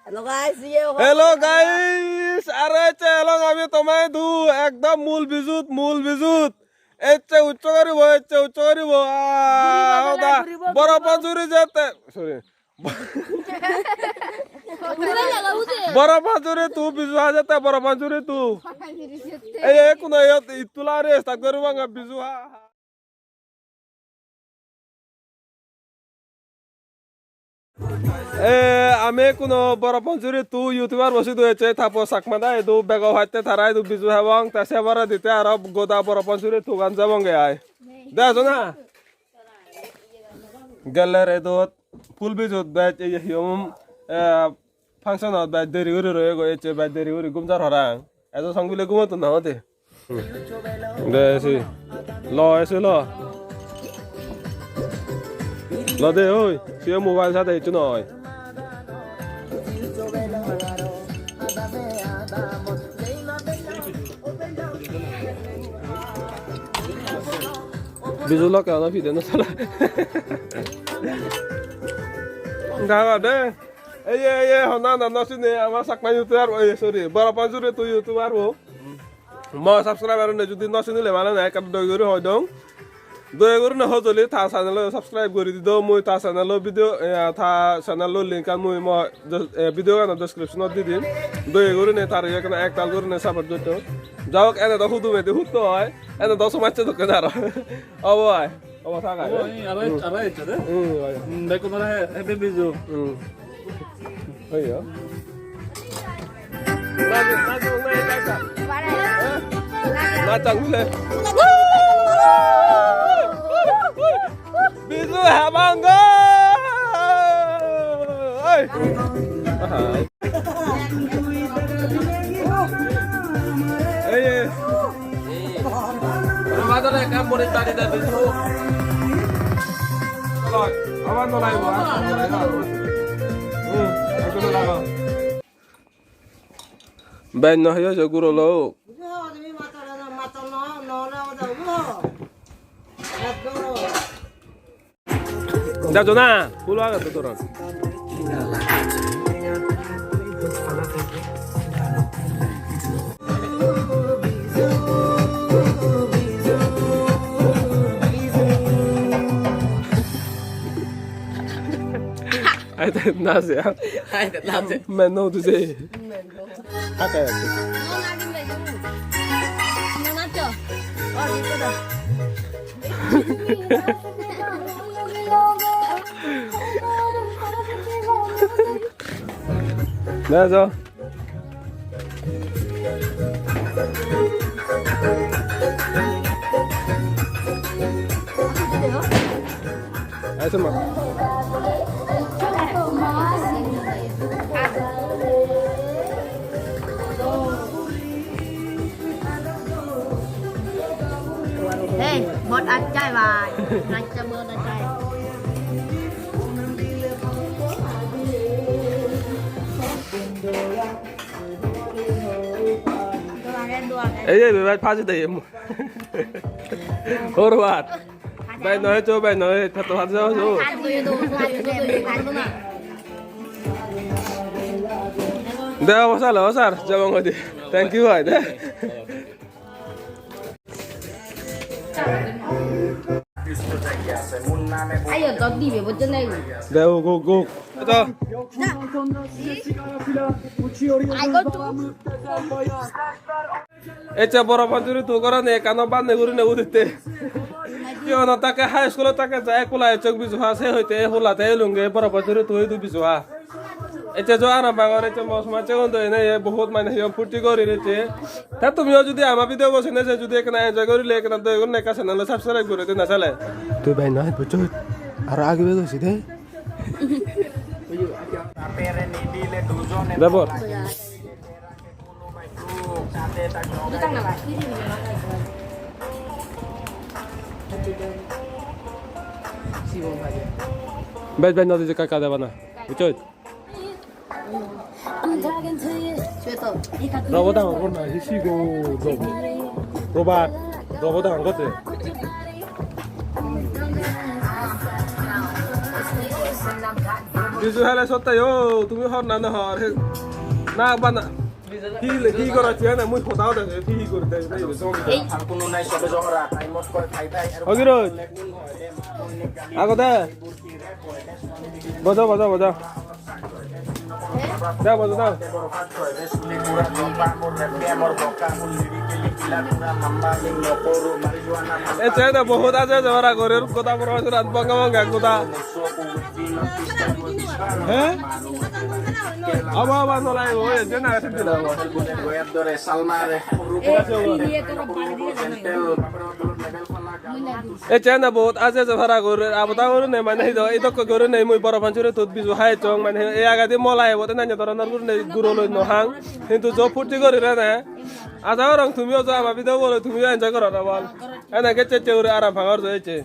Hello guys अरे चलो আমি তোমায় দু একদম মূল বিজুত এচ্ছে উচ্চ করিব দা বড় পাঁচুরি যেতে সরি বড় পাঁচুরি তু বিজু যেতে বড় পাঁচুরি তু এই কোন ইতুলা রে স্টার্ট করিব বিজু আমি কোনো বড় পঞ্চুরি তু ইউটিউবার বসে দিয়েছে থাপো সাকমাদা এদু বেগ হাইতে থারাই দু বিজু হেবং তা সেবারে দিতে আর গোদা বড় পঞ্চুরি তু গান যাবং গে আয় দেখো না গেলের এদু ফুল বিজুত ব্যাচ এই হিউম ফাংশন ব্যাচ দেরি করে রয়ে গেছে ব্যাচ দেরি করে গুমজার হরাং এত সঙ্গিলে ঘুমতো না হতে ল এসে ল দে ওই সে মোবাইল সাথে একটু নয় বিজু লোক কেন ভিডিও না চালা গাওয়া দে এই হনা না শুনে আমার সাকমা ইউটিউবার সরি বড় পাঁচুরে তুই ইউটিউবার ও মই সাবস্ক্রাইবার নে যদি না শুনিলে মানে না একটা দই করে হয় দং দয়া করে না হজলি থা চ্যানেল সাবস্ক্রাইব করে দিও মই থা চ্যানেল ভিডিও থা চ্যানেল লিংক মই ভিডিও গান ডেসক্রিপশন দি দিন দয়া করে নে তার এখানে একটা করে নে সাপোর্ট করতে যাও এনে তো হুদু মেতে হুতো হয় এনে 10 মাসে তো কেন আর অব আয় অব থাকা আরে চলে দেখো মানে হেভি বিজু হইয়া না চাংলে বিজু হেবাঙ্গ এই মাদারে কাম করে তাড়ি দা বিজু আবার তো লাইব এখন লাগা বেন না হইয়া জগুরো লো যাও না ফুল আগা তো তোরা Ai thật nào sẽ mình đâu tôi gì hát cái nè rồi ai xem mà Hey, một anh trai và anh chăm ơn anh trai. ấy bị bắt phá chứ điểm hô bạn bạn nói cho bạn nói thật thật sao chú đeo sao lỡ sao cho mọi người đi thank you vậy đấy Ai giờ có đi về một chân này. đeo go cho Ai có chú. এচে বড় পাঁচুরি তো করে নে কানো বান্ধে ঘুরি নে উদিতে কেউ না তাকে হাই স্কুলে তাকে যায় কোলায় চোখ বিজুহা সে হইতে হোলাতে লুঙ্গে বড় পাঁচুরি তুই দু বিজুহা এচে জো আনা বাঙর এচে মসমা চেগন তো এনে বহুত মানে হিয়ম ফুর্তি করি রেচে তা তুমিও যদি আমার ভিডিও বসে নেছে যদি এখানে এনজয় করিলে এখানে দই গুণ নেকা চ্যানেল সাবস্ক্রাইব করে দিন না চলে তুই ভাই নয় বুঝছো আর আগে বেগছি দে দেবর Kita nggak lagi. বেশ বেশ নদীতে কাকা দেবা না বুঝছো Chuyện 너보다 얼마나 희시고 로바 너보다 안 거든 বিজু হেলে সত্তাই ও তুমি হর না না হর না বানা কি করাচ্ছি না মুই কোথাও দেখে কি করতে কোনো নাই সবে জহরা টাইমস করে খাই অগিরোজ আগদা বজাও বজাও বজাও দাও বজাও দাও এ চাইদা বহুত আছে জহরা ঘরের কথা বড় রাত বঙ্গা বঙ্গা কথা হ্যাঁ আবা নলাই ওই যে না আছে দিলা গোয়ার দরে সালমারে এ চাইনা বহুত আছে জহরা ঘরের আবতা করে নাই মানে এই তো করে নাই মই বড় পাঁচরে তো বিজু হাই চং মানে এই আগাদি মলাই বতে না ধরনের গুর নাই গুরো লই নহাং কিন্তু জ ফুর্তি করে রে না আজাও রং তুমিও যা ভাবি দাও বলে তুমিও এনজয় করো না বল এনা কে চেচে উরে আরাম ভাঙর জয়েছে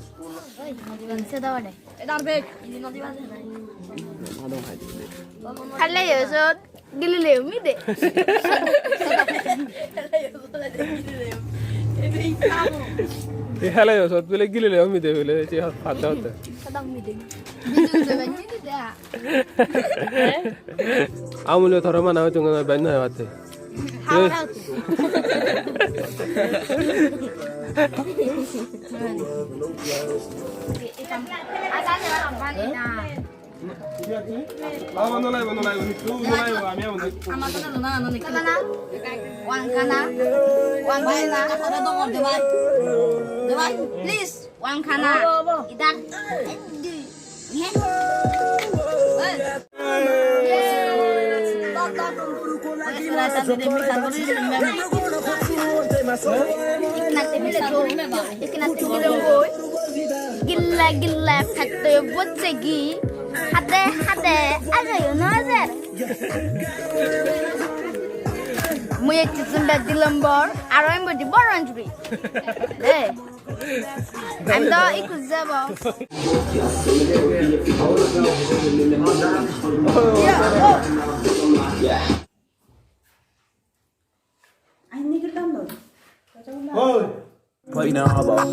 খালে এসত গিলিলে মিদে হেলে সত বলে গিলে আমি দে বলে যে ফাটা হতে আমুলে ধর মানা হইতো না বান্য হয় বাতে Please, one kana. Idan. Gila gila fakta bocegi. Hade ada yo nazar. Muye chizunda dilambor aroim bodi boranjuri. Hey. I'm the ikuzaba. What you know about?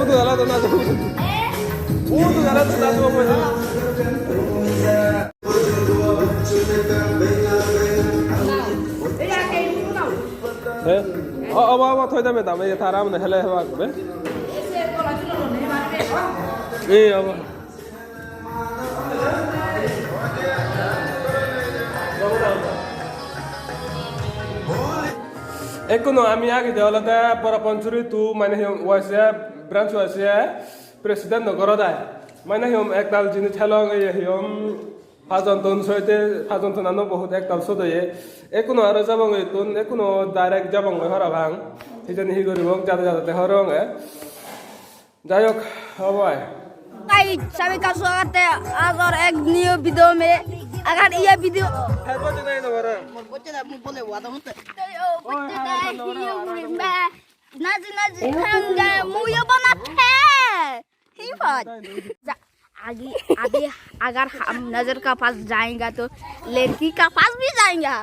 Udah lah tuh nado. Udah lah tuh nado apa sih? apa thôi ta mày giờ thà ra mình hele hoa của bé. Apa? Ekono ami agi deolata para pancuri tu mana hiom wasia branch wasia presiden nagoroda mana hiom ekdal jini thalong ye hiom hajon ton soite hajon ton ano bahut ekdal sodoye ekono ara jabang e ton ekono direct jabang hora bang hijani hi goribong jada jada te horong jayok hobai Hai, सभी का स्वागत है आज और एक new video में अगर ये वीडियो bocah naik nomor बच्चे ना बोले वादा मत नाजी नाजी खाएंगे मुझे बनाते ही बात आगे आगे अगर हम नजर का पास जाएंगे तो लड़की का पास भी जाएंगे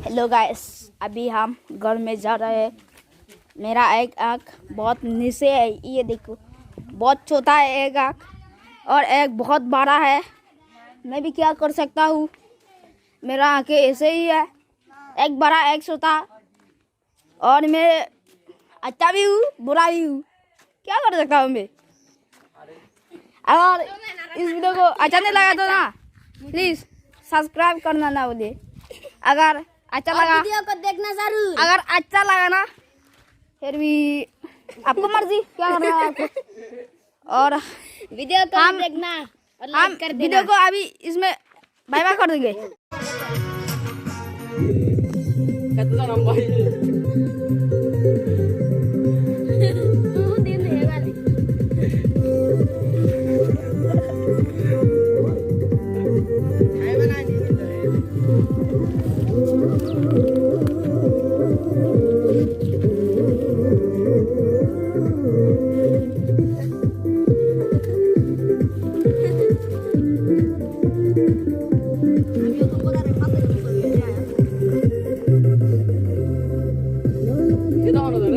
हेलो गाइस अभी हम घर में जा रहे हैं मेरा एक आँख बहुत नीचे है ये देखो बहुत छोटा है एक आँख और एक बहुत बड़ा है मैं भी क्या कर सकता हूँ मेरा आंखें ऐसे ही है, एक बड़ा एक छोटा, और मैं अच्छा भी हूँ बुरा भी हूँ, क्या कर सकता हूँ मैं। अगर इस वीडियो को अच्छा नहीं लगा तो ना प्लीज सब्सक्राइब करना ना भूलिए। अगर अच्छा लगा वीडियो को देखना जरूर। अगर अच्छा लगा ना फिर भी आपको मर्जी क्या करना है आपको। और वीडियो को देखना और हम लाइक कर देना। वीडियो को अभी इसमें बाय बाय कर देंगे। Kata tak nampak je. दिन है वाली। Kita orang dah